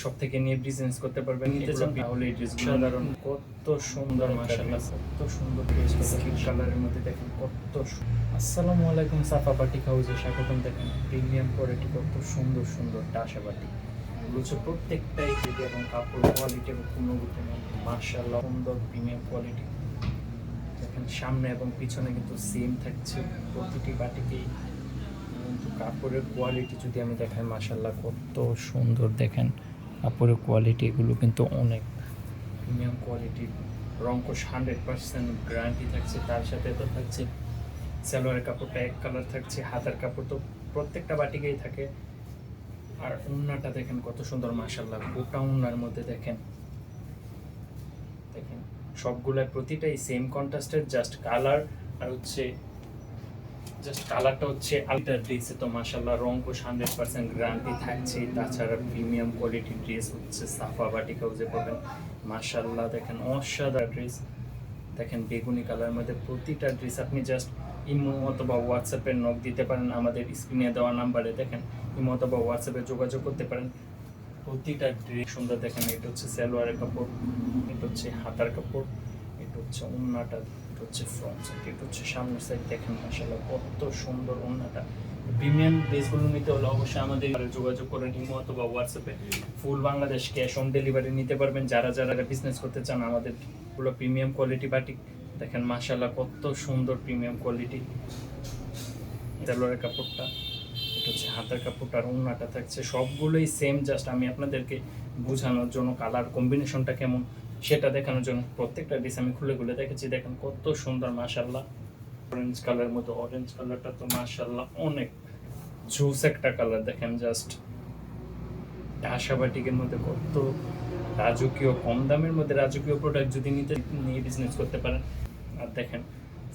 সব থেকে নিয়ে বিজনেস করতে পারবেন। নিতে চান তাহলে এই ড্রেস সাধারণ কত সুন্দর, মাশাআল্লাহ কত সুন্দর ড্রেস, স্কিন কালারের মধ্যে দেখেন কত। আসসালামু আলাইকুম, সাফা বাটিক হাউসে স্বাগতম। দেখেন প্রিমিয়াম কোয়ালিটি কত সুন্দর সুন্দর টাসা বাটি, এগুলো প্রত্যেকটাই থেকে এবং কাপড় কোয়ালিটি এবং গুণগত মান মাশাআল্লাহ সুন্দর প্রিমিয়াম কোয়ালিটি। দেখেন সামনে এবং পিছনে কিন্তু সেম থাকছে প্রতিটি বাটিকেই, কিন্তু কাপড়ের কোয়ালিটি যদি আমি দেখাই মাশাআল্লাহ কত সুন্দর। দেখেন কাপড়ের কোয়ালিটি এগুলো কিন্তু অনেক প্রিমিয়াম কোয়ালিটির। রংকশ 100% গ্যারান্টি থাকছে। তার সাথে তো থাকছে সালোয়ারের কাপড়টা এক কালার থাকছে, হাতার কাপড় তো প্রত্যেকটা বাটিকেই থাকে। আর ওড়নাটা দেখেন কত সুন্দর মাশাআল্লাহ, গোটা ওড়নার মধ্যে দেখেন দেখেন সবগুলোর প্রতিটাই সেম কন্ট্রাস্টের, জাস্ট কালার আর হচ্ছে জাস্ট কালারটা হচ্ছে আলটার ড্রেসে তো মাশাআল্লাহ রংকশ 100% গ্যারান্টি থাকছে। তাছাড়া প্রিমিয়াম কোয়ালিটির ড্রেস হচ্ছে সাফা বাটিক হাউসে পাবেন মাশাআল্লাহ। দেখেন অসাধারণ ড্রেস, দেখেন বেগুনি কালার মধ্যে প্রতিটা ড্রেস। আপনি জাস্ট ইমো অথবা হোয়াটসঅ্যাপে নক দিতে পারেন আমাদের স্ক্রিনে দেওয়া নাম্বারে। দেখেন ইমো অথবা হোয়াটসঅ্যাপে যোগাযোগ করতে পারেন। প্রতিটা ড্রেস সুন্দর। দেখেন এটা হচ্ছে সালোয়ারের কাপড়, এটা হচ্ছে হাতার কাপড়, এটা হচ্ছে ওড়নাটা, এটা হচ্ছে ফ্রন্ট সাইড, এটা হচ্ছে সামনের সাইড। দেখেন মাশাআল্লাহ কত সুন্দর ওড়নাটা। প্রিমিয়াম ড্রেসগুলো নিতে হলে অবশ্যই আমাদের যোগাযোগ করেন ইমো অথবা হোয়াটসঅ্যাপে। ফুল বাংলাদেশ ক্যাশ অন ডেলিভারি নিতে পারবেন। যারা যারা বিজনেস করতে চান আমাদের পুরো প্রিমিয়াম কোয়ালিটি বাটিক দেখেন মাশাআল্লাহ কত সুন্দর প্রিমিয়াম কোয়ালিটি। সালোয়ারের কাপড়টা, এটা হচ্ছে হাতের কাপড়টা, আর ওড়নাটা থাকছে সবগুলোই সেম। জাস্ট আমি আপনাদেরকে বোঝানোর জন্য কালার কম্বিনেশনটা কেমন সেটা দেখানোর জন্য প্রত্যেকটা ড্রেস আমি খুলে খুলে দেখেছি। দেখেন কত সুন্দর মাশাআল্লাহ। অরেঞ্জ কালারের মতো, অরেঞ্জ কালারটা তো মাশাআল্লাহ অনেক জুস একটা কালার। দেখেন জাস্ট টাসা বাটিকের মধ্যে কত রাজকীয়, কম দামের মধ্যে রাজকীয় প্রোডাক্ট যদি নিয়ে বিজনেস করতে পারেন। আর দেখেন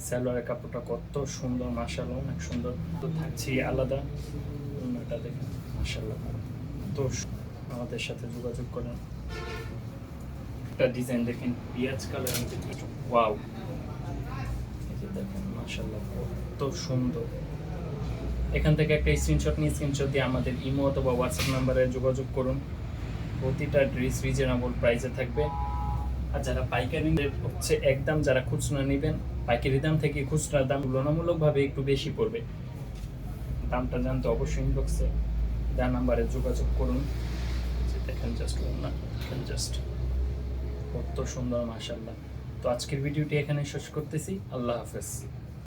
সালোয়ারের কাপড়টা কত সুন্দর মাশাআল্লাহ, অনেক সুন্দর। তো থাকছি আলাদা ওড়নাটা দেখেন মাশাআল্লাহ। তো আমাদের সাথে যোগাযোগ করেন। একটা ডিজাইন দেখেন পিঁয়াজ কালারের মধ্যে, ওয়াও, এই যে দেখেন মাশাআল্লাহ কত সুন্দর। এখান থেকে একটা স্ক্রিনশট নিয়ে স্ক্রিনশট দিয়ে আমাদের ইমো অথবা হোয়াটসঅ্যাপ নাম্বারে যোগাযোগ করুন। প্রতিটা ড্রেস রিজনেবল প্রাইসে থাকবে। আর যারা পাইকারি হচ্ছে একদম, যারা খুচরা নেবেন পাইকারি দাম থেকে খুচরা দাম তুলনামূলকভাবে একটু বেশি পড়বে। দামটা জানতে অবশ্যই ইনবক্সে দেওয়া নাম্বারে যোগাযোগ করুন। দেখেন জাস্ট ওড়না, দেখেন জাস্ট কত সুন্দর মাশাআল্লাহ। তো আজকের ভিডিওটি এখানে শেষ করতেছি। আল্লাহ হাফেজ।